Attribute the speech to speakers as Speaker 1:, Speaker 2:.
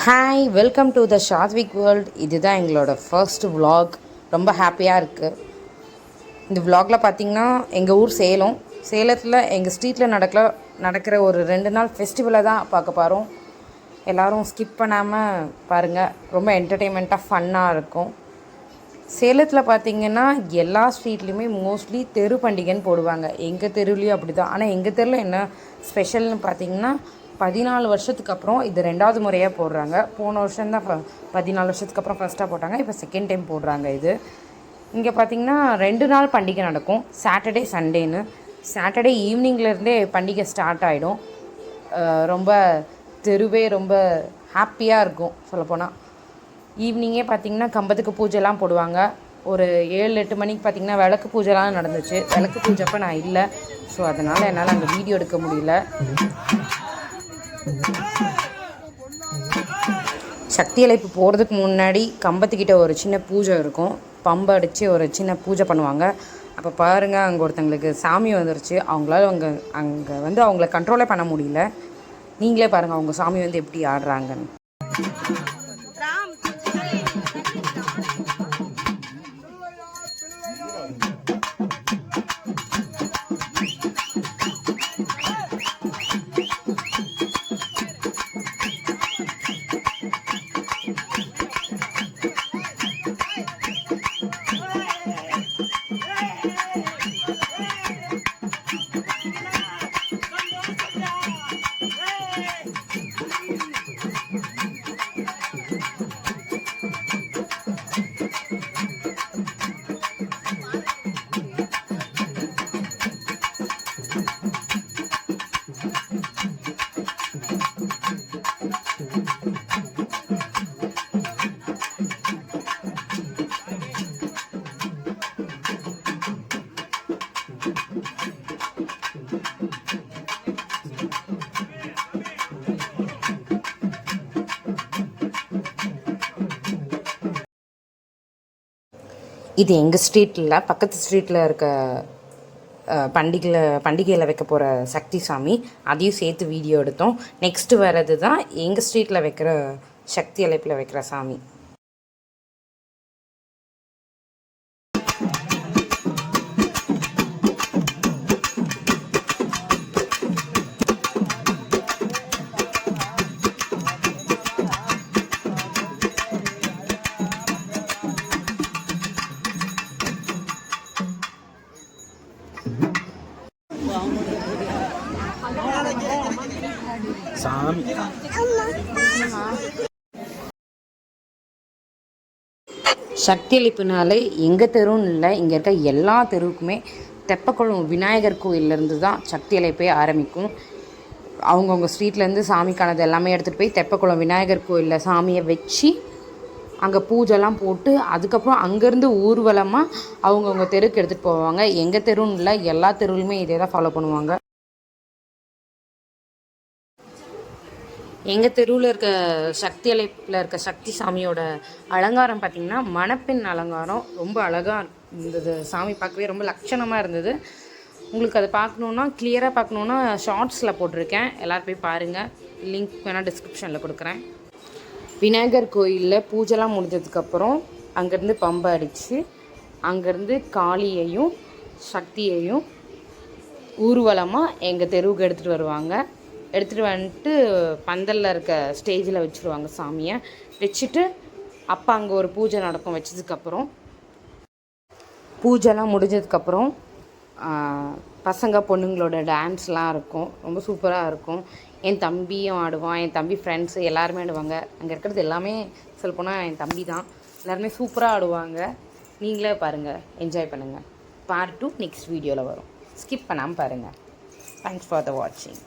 Speaker 1: Hi, welcome to the Sathvik world. இதுதான் எங்களோட first vlog. ரொம்ப ஹாப்பியாக இருக்குது. இந்த vlogல பார்த்திங்கன்னா எங்கள் ஊர் சேலத்தில் எங்கள் ஸ்ட்ரீட்டில் நடக்கிற ஒரு 2 நாள் ஃபெஸ்டிவலை தான் பார்க்க போகிறோம். எல்லோரும் ஸ்கிப் பண்ணாமல் பாருங்கள். ரொம்ப என்டர்டெயின்மெண்ட்டாக ஃபன்னாக இருக்கும். சேலத்தில் பார்த்திங்கன்னா எல்லா ஸ்ட்ரீட்லேயுமே மோஸ்ட்லி தெரு பண்டிகைன்னு போடுவாங்க. எங்கள் தெருவுலேயும் அப்படி தான். ஆனால் எங்கள் தெருவில் என்ன ஸ்பெஷல்னு பார்த்திங்கன்னா 14 வருஷத்துக்கு அப்புறம் இது 2வது முறையாக போடுறாங்க. போன வருஷம் தான் 14 வருஷத்துக்கு அப்புறம் ஃபஸ்ட்டாக போட்டாங்க. இப்போ செகண்ட் டைம் போடுறாங்க. இது இங்கே பார்த்திங்கன்னா 2 நாள் பண்டிகை நடக்கும். சாட்டர்டே சண்டேன்னு. சாட்டர்டே ஈவினிங்லேருந்தே பண்டிகை ஸ்டார்ட் ஆகிடும். ரொம்ப தெருவே ரொம்ப ஹாப்பியாக இருக்கும். சொல்லப்போனால் ஈவினிங்கே பார்த்திங்கன்னா கம்பத்துக்கு பூஜைலாம் போடுவாங்க. ஒரு 7-8 மணிக்கு பார்த்திங்கன்னா விளக்கு பூஜைலாம் நடந்துச்சு. விளக்கு பூஜைப்போ நான் இல்லை. ஸோ அதனால் என்னால் அங்கே வீடியோ எடுக்க முடியல. சக்தி அழைப்பு போகிறதுக்கு முன்னாடி கம்பத்துக்கிட்ட ஒரு சின்ன பூஜை இருக்கும். பம்பை அடித்து ஒரு சின்ன பூஜை பண்ணுவாங்க. அப்போ பாருங்கள், அங்கே ஒருத்தங்களுக்கு சாமி வந்துருச்சு. அவங்களால அங்கே அவங்கள கண்ட்ரோலே பண்ண முடியல. நீங்களே பாருங்கள் அவங்க சாமி எப்படி ஆடுறாங்கன்னு. இது எங்கள் ஸ்ட்ரீட்டில் பக்கத்து ஸ்ட்ரீட்டில் இருக்க பண்டிகையில் வைக்க போகிற சக்தி சாமி. அதையும் சேர்த்து வீடியோ எடுத்தோம். நெக்ஸ்ட்டு வர்றது தான் எங்கள் ஸ்ட்ரீட்டில் வைக்கிற சக்தி அழைப்பில் வைக்கிற சாமி. சாமி சக்தி அளிப்புனாலே எங்கள் தெருன்னு இல்லை, இங்கே இருக்க எல்லா தெருவுக்குமே தெப்பக்குளம் விநாயகர் கோயிலேருந்து தான் சக்தி அழைப்பே ஆரம்பிக்கும். அவங்கவுங்க ஸ்ட்ரீட்லேருந்து சாமிக்கானது எல்லாமே எடுத்துகிட்டு போய் தெப்பக்குளம் விநாயகர் கோயிலில் சாமியை வச்சு அங்கே பூஜைலாம் போட்டு அதுக்கப்புறம் அங்கேருந்து ஊர்வலமாக அவங்கவுங்க தெருவுக்கு எடுத்துகிட்டு போவாங்க. எங்கள் தெருன்னு இல்லை, எல்லா தெருவுலையுமே இதே தான் ஃபாலோ பண்ணுவாங்க. எங்கள் தெருவில் இருக்க சக்தி அழைப்பில் இருக்க சக்தி சாமியோட அலங்காரம் பார்த்திங்கன்னா மணப்பெண் அலங்காரம். ரொம்ப அழகாக இருந்தது. சாமி பார்க்கவே ரொம்ப லட்சணமாக இருந்தது. உங்களுக்கு அதை பார்க்கணுன்னா கிளியராக பார்க்கணுன்னா ஷார்ட்ஸில் போட்டிருக்கேன். எல்லோரும் போய் பாருங்கள். லிங்க் வேணால் டிஸ்கிரிப்ஷனில் கொடுக்குறேன். விநாயகர் கோயிலில் பூஜைலாம் முடிஞ்சதுக்கப்புறம் அங்கேருந்து பம்பை அடித்து அங்கேருந்து காளியையும் சக்தியையும் ஊர்வலமாக எங்கள் தெருவுக்கு எடுத்துகிட்டு வருவாங்க. எடுத்துகிட்டு வந்துட்டு பந்தலில் இருக்க ஸ்டேஜில் வச்சுருவாங்க சாமியை. வச்சுட்டு அப்போ அங்கே ஒரு பூஜை நடக்கும். வச்சதுக்கப்புறம் பூஜைலாம் முடிஞ்சதுக்கப்புறம் பசங்க பொண்ணுங்களோட டான்ஸ்லாம் இருக்கும். ரொம்ப சூப்பராக இருக்கும். என் தம்பியும் ஆடுவான். என் தம்பி ஃப்ரெண்ட்ஸு எல்லாருமே ஆடுவாங்க. அங்கே இருக்கிறது எல்லாமே சொல்லப்போனால் என் தம்பி தான். எல்லாருமே சூப்பராக ஆடுவாங்க. நீங்களே பாருங்கள், என்ஜாய் பண்ணுங்கள். பார்ட் 2 நெக்ஸ்ட் வீடியோவில் வரும். ஸ்கிப் பண்ணாமல் பாருங்கள். தேங்க்ஸ் ஃபார் த வாட்சிங்.